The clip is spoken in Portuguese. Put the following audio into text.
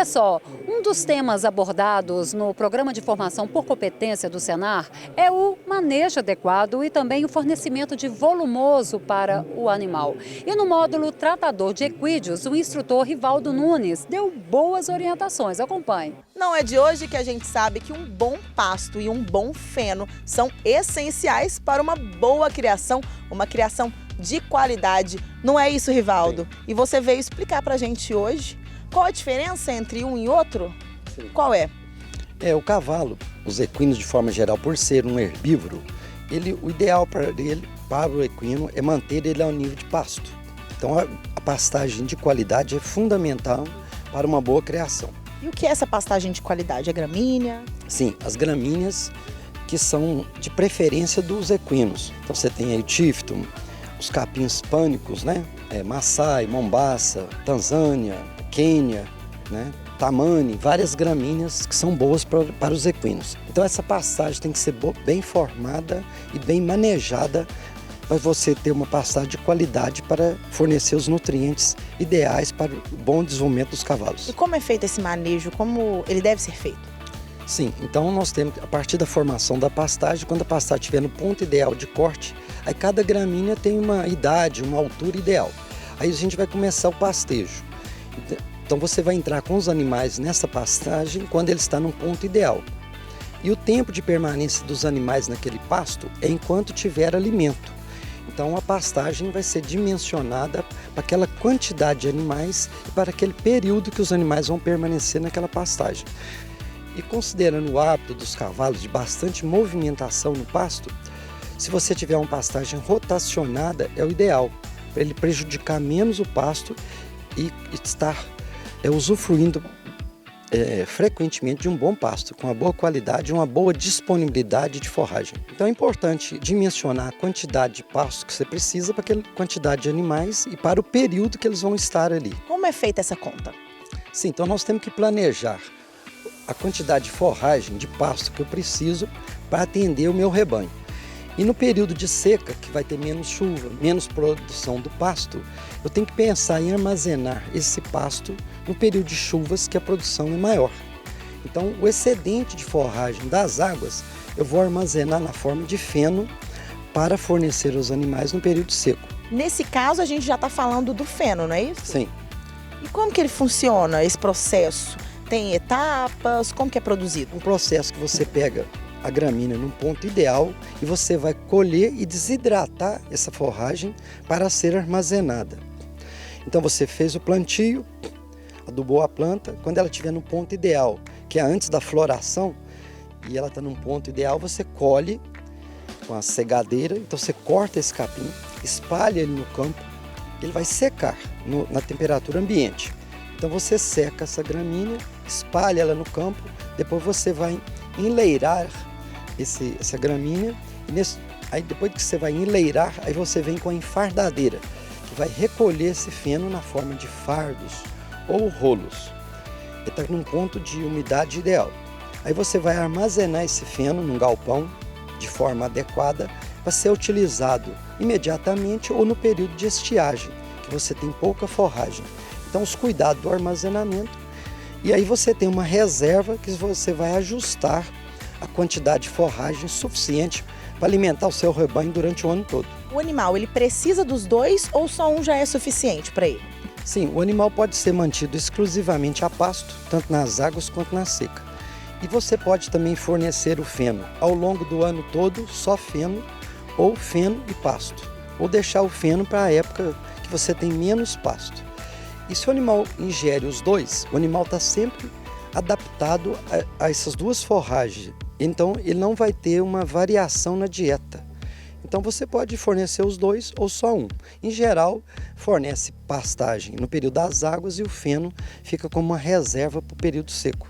Olha só, um dos temas abordados no Programa de Formação por Competência do Senar é o manejo adequado e também o fornecimento de volumoso para o animal. E no módulo Tratador de Equídeos, o instrutor Rivaldo Nunes deu boas orientações. Acompanhe. Não é de hoje que a gente sabe que um bom pasto e um bom feno são essenciais para uma boa criação, uma criação de qualidade. Não é isso, Rivaldo? Sim. E você veio explicar pra gente hoje qual a diferença entre um e outro? Sim. Qual é? O cavalo, os equinos de forma geral, por ser um herbívoro, o ideal para o equino é manter ele ao nível de pasto. Então a pastagem de qualidade é fundamental para uma boa criação. E o que é essa pastagem de qualidade? É gramínea? Sim, as gramíneas que são de preferência dos equinos. Então você tem aí o tífton, os capins pânicos, né? Maasai, Mombaça, Tanzânia, Quênia, né? Tamani, várias gramíneas que são boas para os equinos. Então essa pastagem tem que ser bem formada e bem manejada para você ter uma pastagem de qualidade para fornecer os nutrientes ideais para o bom desenvolvimento dos cavalos. E como é feito esse manejo? Como ele deve ser feito? Sim, então nós temos, a partir da formação da pastagem, quando a pastagem estiver no ponto ideal de corte, aí cada gramínea tem uma idade, uma altura ideal. Aí a gente vai começar o pastejo. Então você vai entrar com os animais nessa pastagem quando ele está num ponto ideal. E o tempo de permanência dos animais naquele pasto é enquanto tiver alimento. Então a pastagem vai ser dimensionada para aquela quantidade de animais e para aquele período que os animais vão permanecer naquela pastagem. E considerando o hábito dos cavalos de bastante movimentação no pasto, se você tiver uma pastagem rotacionada é o ideal, para ele prejudicar menos o pasto e estar usufruindo frequentemente de um bom pasto, com uma boa qualidade e uma boa disponibilidade de forragem. Então é importante dimensionar a quantidade de pasto que você precisa para aquela quantidade de animais e para o período que eles vão estar ali. Como é feita essa conta? Sim, então nós temos que planejar a quantidade de forragem, de pasto que eu preciso para atender o meu rebanho. E no período de seca, que vai ter menos chuva, menos produção do pasto, eu tenho que pensar em armazenar esse pasto no período de chuvas, que a produção é maior. Então, o excedente de forragem das águas, eu vou armazenar na forma de feno para fornecer aos animais no período seco. Nesse caso, a gente já está falando do feno, não é isso? Sim. E como que ele funciona, esse processo? Tem etapas? Como que é produzido? Um processo que você pega a gramínea num ponto ideal e você vai colher e desidratar essa forragem para ser armazenada. Então você fez o plantio, adubou a planta, quando ela estiver no ponto ideal, que é antes da floração, e ela está num ponto ideal, você colhe com a segadeira, então você corta esse capim, espalha ele no campo, ele vai secar na temperatura ambiente. Então você seca essa gramínea, espalha ela no campo, depois você vai enleirar essa gramínea, e aí depois que você vai enleirar, aí você vem com a enfardadeira, que vai recolher esse feno na forma de fardos ou rolos. Ele está num ponto de umidade ideal. Aí você vai armazenar esse feno num galpão de forma adequada para ser utilizado imediatamente ou no período de estiagem, que você tem pouca forragem. Então os cuidados do armazenamento, e aí você tem uma reserva que você vai ajustar a quantidade de forragem suficiente para alimentar o seu rebanho durante o ano todo. O animal, ele precisa dos dois ou só um já é suficiente para ele? Sim, o animal pode ser mantido exclusivamente a pasto, tanto nas águas quanto na seca. E você pode também fornecer o feno ao longo do ano todo, só feno, ou feno e pasto. Ou deixar o feno para a época que você tem menos pasto. E se o animal ingere os dois, o animal está sempre adaptado a essas duas forragens. Então ele não vai ter uma variação na dieta. Então você pode fornecer os dois ou só um. Em geral, fornece pastagem no período das águas e o feno fica como uma reserva para o período seco.